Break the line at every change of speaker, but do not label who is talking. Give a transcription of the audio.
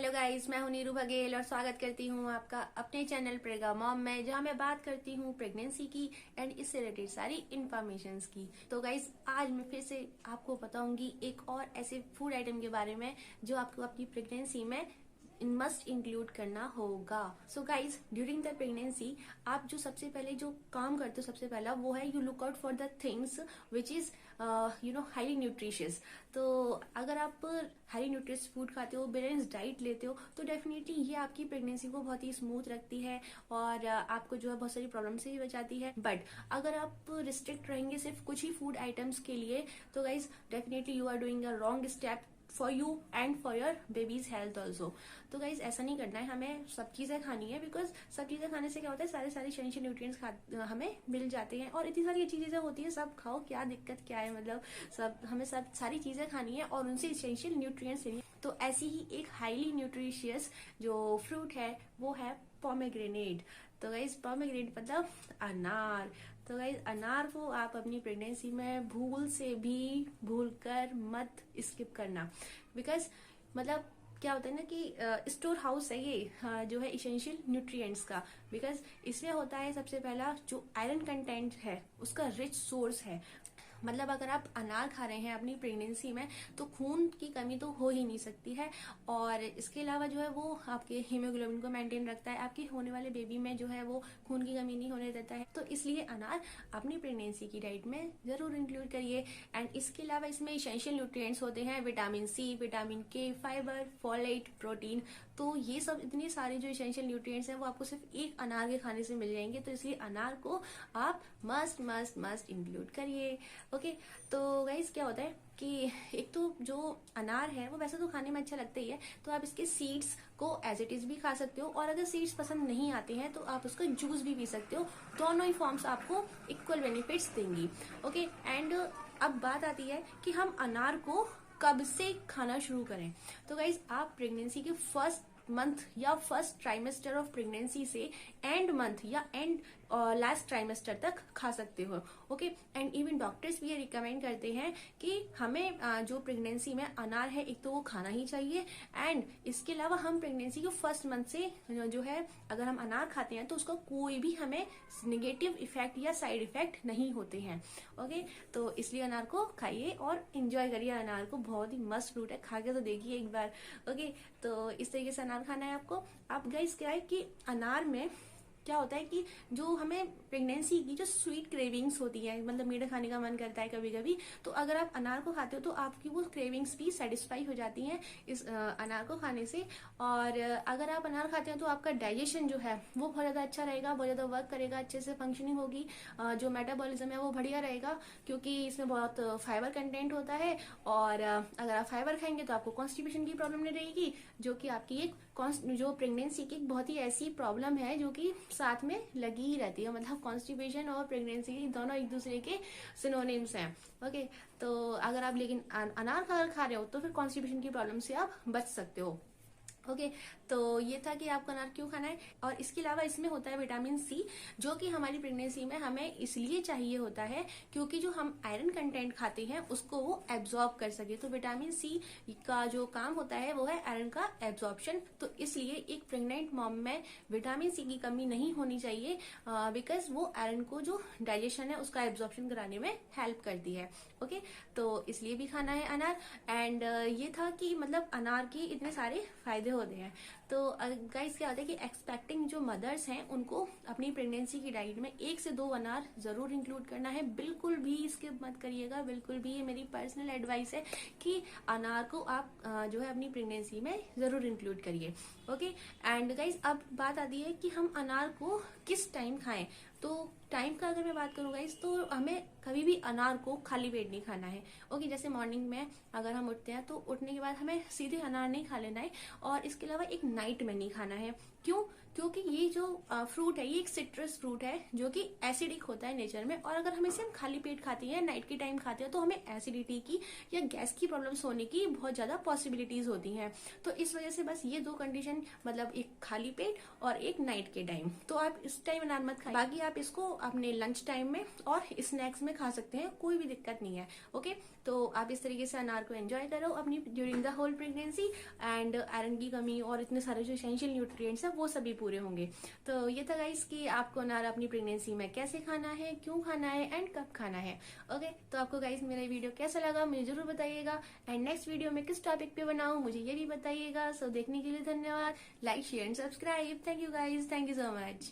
Hello guys, मैं हूं नीरू बघेल और स्वागत करती हूं आपका अपने चैनल प्रेगा मॉम में, जहां मैं बात करती हूं प्रेगनेंसी की एंड इससे रिलेटेड सारी इन्फॉर्मेशंस की। तो गाइस, आज मैं फिर से आपको बताऊंगी एक और ऐसे फूड आइटम के बारे में जो आपको अपनी प्रेगनेंसी में मस्ट इंक्लूड करना होगा। So guys, during the pregnancy आप जो सबसे पहले जो काम करते हो, सबसे पहला वो है you look out for the things which is highly nutritious. तो अगर आप हाईली न्यूट्रिशियस फूड खाते हो, बैलेंस डाइट लेते हो, तो डेफिनेटली ये आपकी प्रेगनेंसी को बहुत ही स्मूथ रखती है और आपको जो है बहुत सारी प्रॉब्लम से भी बचाती है। बट अगर आप रिस्ट्रिक्ट रहेंगे सिर्फ कुछ ही फूड आइटम्स के लिए, तो guys definitely you are doing a wrong step for you and for your baby's health also. तो गाइज ऐसा नहीं करना है, हमें सब चीजें खानी है, बिकॉज सब चीजें खाने से क्या होता है, सारे एसेंशियल न्यूट्रिएंट्स हमें मिल जाते हैं। और इतनी सारी अच्छी चीजें होती है, सब खाओ, क्या दिक्कत क्या है, मतलब हमें सब सारी चीजें खानी है और उनसे एसेंशियल न्यूट्रिएंट्स लेनी है। तो ऐसी ही एक हाईली न्यूट्रिशियस जो फ्रूट है वो है पोमेग्रेनेट। तो गाइज पोमेग्रेनेट मतलब अनार। तो गाइज अनार को आप अपनी प्रेगनेंसी में भूल से भी भूल कर मत स्किप करना, बिकॉज मतलब क्या होता है ना कि स्टोर हाउस है ये जो है इसेंशियल न्यूट्रिएंट्स का। बिकॉज इसमें होता है सबसे पहला जो आयरन कंटेंट है उसका रिच सोर्स है। मतलब अगर आप अनार खा रहे हैं अपनी प्रेगनेंसी में तो खून की कमी तो हो ही नहीं सकती है। और इसके अलावा जो है वो आपके हीमोग्लोबिन को मेंटेन रखता है, आपके होने वाले बेबी में जो है वो खून की कमी नहीं होने देता है। तो इसलिए अनार अपनी प्रेगनेंसी की डाइट में जरूर इंक्लूड करिए। एंड इसके अलावा इसमें इसेंशियल न्यूट्रिएंट्स होते हैं विटामिन सी, विटामिन के, फाइबर, फोलेट, प्रोटीन। तो ये सब इतने सारे जो इसेंशियल न्यूट्रिएंट्स हैं वो आपको सिर्फ एक अनार के खाने से मिल जाएंगे। तो इसलिए अनार को आप मस्ट मस्ट मस्ट इंक्लूड करिए। ओके, तो गाइस क्या होता है कि एक तो जो अनार है वो वैसे तो खाने में अच्छा लगता ही है, तो आप इसके सीड्स को एज इट इज भी खा सकते हो, और अगर सीड्स पसंद नहीं आते हैं तो आप उसका जूस भी पी सकते हो। दोनों ही फॉर्म्स आपको इक्वल बेनिफिट्स देंगी। ओके, एंड अब बात आती है कि हम अनार को कब से खाना शुरू करें। तो गाइज आप प्रेगनेंसी के फर्स्ट मंथ या फर्स्ट ट्राइमेस्टर ऑफ प्रेगनेंसी से एंड मंथ या एंड लास्ट ट्राइमेस्टर तक खा सकते हो। ओके, एंड इवन डॉक्टर्स भी ये रिकमेंड करते हैं कि हमें जो प्रेगनेंसी में अनार है एक तो वो खाना ही चाहिए, एंड इसके अलावा हम प्रेगनेंसी के फर्स्ट मंथ से जो है अगर हम अनार खाते हैं तो उसका कोई भी हमें नेगेटिव इफेक्ट या साइड इफेक्ट नहीं होते हैं। ओके, तो इसलिए अनार को खाइए और इंजॉय करिए। अनार को बहुत ही मस्त फ्रूट है, खा के तो देखिए एक बार। ओके, तो इस तरीके से अनार खाना है आपको। आप गाइस क्या है कि अनार में क्या होता है कि जो हमें प्रेगनेंसी की जो स्वीट क्रेविंग्स होती है, मतलब मीठा खाने का मन करता है कभी कभी, तो अगर आप अनार को खाते हो तो आपकी वो क्रेविंग्स भी सेटिस्फाई हो जाती हैं इस अनार को खाने से। और अगर आप अनार खाते हैं तो आपका डाइजेशन जो है वो बहुत ज्यादा अच्छा रहेगा, बहुत ज्यादा वर्क करेगा, अच्छे से फंक्शनिंग होगी, जो मेटाबॉलिज्म है वो बढ़िया रहेगा, क्योंकि इसमें बहुत फाइबर कंटेंट होता है। और अगर आप फाइबर खाएंगे तो आपको कॉन्स्टिपेशन की प्रॉब्लम नहीं रहेगी, जो कि आपकी एक जो प्रेगनेंसी की बहुत ही ऐसी प्रॉब्लम है जो कि साथ में लगी ही रहती है। मतलब कॉन्स्टिपेशन और प्रेगनेंसी दोनों एक दूसरे के सिनोनिम्स हैं। ओके, तो अगर आप लेकिन अनार खा रहे हो तो फिर कॉन्स्टिपेशन की प्रॉब्लम से आप बच सकते हो। ओके, तो ये था कि आपको अनार क्यों खाना है। और इसके अलावा इसमें होता है विटामिन सी, जो कि हमारी प्रेगनेंसी में हमें इसलिए चाहिए होता है क्योंकि जो हम आयरन कंटेंट खाते हैं उसको वो एब्जॉर्ब कर सके। तो विटामिन सी का जो काम होता है वो है आयरन का एब्जॉर्प्शन। तो इसलिए एक प्रेग्नेंट मॉम में विटामिन सी की कमी नहीं होनी चाहिए, बिकॉज वो आयरन को जो डाइजेशन है उसका एब्जॉर्प्शन कराने में हेल्प करती है। ओके, तो इसलिए भी खाना है अनार। एंड ये था कि मतलब अनार के इतने सारे फायदे होते हैं। तो गाइस क्या होता है कि एक्सपेक्टिंग जो मदर्स हैं उनको अपनी प्रेगनेंसी की डाइट में 1 से 2 अनार जरूर इंक्लूड करना है। बिल्कुल भी स्किप मत करिएगा, बिल्कुल भी। ये मेरी पर्सनल एडवाइस है कि अनार को आप जो है अपनी प्रेगनेंसी में जरूर इंक्लूड करिए। ओके, एंड गाइस अब बात आती है कि हम अनार को किस टाइम खाएं। तो टाइम का अगर मैं बात करूँ गाइस, तो हमें कभी भी अनार को खाली पेट नहीं खाना है। ओके, जैसे मॉर्निंग में अगर हम उठते हैं तो उठने के बाद हमें सीधे अनार नहीं खा लेना है, और इसके अलावा एक नाइट में नहीं खाना है। क्यों? क्योंकि ये जो फ्रूट है ये एक सिट्रस फ्रूट है जो कि एसिडिक होता है नेचर में, और अगर हम इसे हम खाली पेट खाते हैं, नाइट के टाइम खाते हैं, तो हमें एसिडिटी की या गैस की प्रॉब्लम्स होने की बहुत ज्यादा पॉसिबिलिटीज होती हैं। तो इस वजह से बस ये 2 कंडीशन, मतलब एक खाली पेट और एक नाइट के टाइम, तो आप इस टाइम अनार मत खाइए। बाकी आप इसको अपने लंच टाइम में और स्नैक्स में खा सकते हैं, कोई भी दिक्कत नहीं है। ओके, तो आप इस तरीके से अनार को एंजॉय करो अपनी during the whole pregnancy, and iron की कमी और इतने सारे जो एसेंशियल न्यूट्रिएंट्स हैं वो सभी पूरे होंगे। तो ये था गाइस कि आपको अनार अपनी प्रेगनेंसी में कैसे खाना है, क्यों खाना है एंड कब खाना है। ओके, तो आपको गाइस मेरा वीडियो कैसा लगा मुझे जरूर बताइएगा, एंड नेक्स्ट वीडियो में किस टॉपिक पे बनाऊं मुझे ये भी बताइएगा। सो देखने के लिए धन्यवाद, like share and subscribe. Thank you guys, thank you so much.